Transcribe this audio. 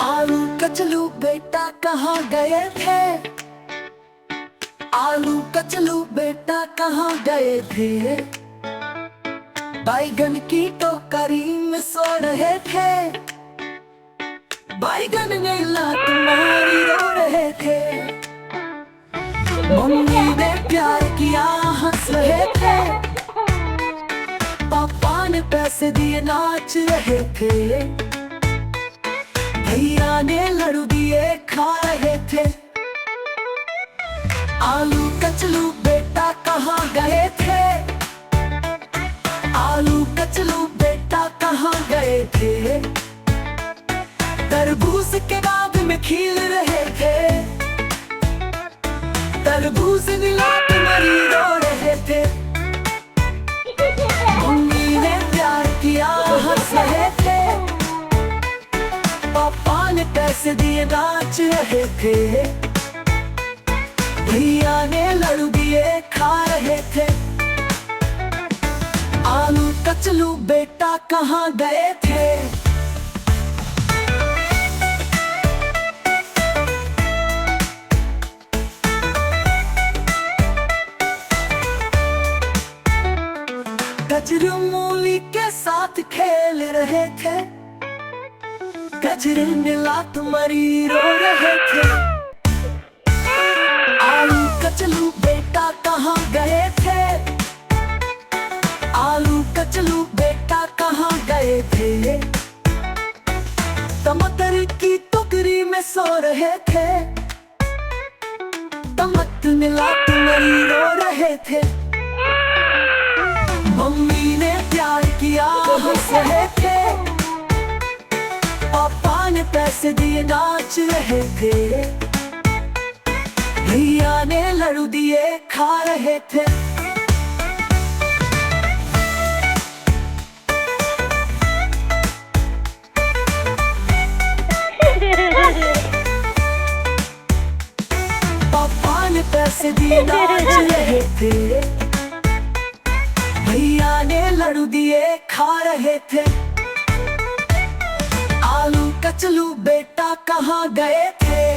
आलू कचलू बेटा कहाँ गए थे? आलू कचलू बेटा कहाँ गए थे? बैगन की टोकरी में सो रहे थे। बैगन ने लात मारी रो रहे थे। मम्मी ने प्यार किया हंस रहे थे। पापा ने पैसे दिए नाच रहे थे। भैया ने लड्डू दिए खा रहे थे। आलू कचलू बेटा कहाँ गए थे? आलू कचलू बेटा कहाँ गए थे? तरबूज के बाग में खिल रहे थे। तरबूज नीलात मरी रो रहे थे। मम्मी ने प्यार किया हंस रहे थे। पापा ने पैसे दिए नाच रहे थे। भैया ने लड्डू दिए खा रहे थे। आलू कचलू बेटा कहाँ गए थे? गजरू मूली के साथ खेल रहे थे। गजरे ने लात मारी रो रहे थे। आलू कचलू बेटा कहाँ गए थे? आलू कचलू बेटा कहाँ गए थे? टमाटर की टोकरी में सो रहे थे। टमाटर ने लात मारी रो रहे थे। मम्मी ने प्यार किया हंस रहे थे। पापा ने पैसे दिए नाच रहे थे। भैया ने लड्डू दिए खा रहे थे। पापा ने पैसे दिए नाच रहे थे। भैया ने लड्डू दिए खा रहे थे। आलू कचलू बेटा कहाँ गए थे?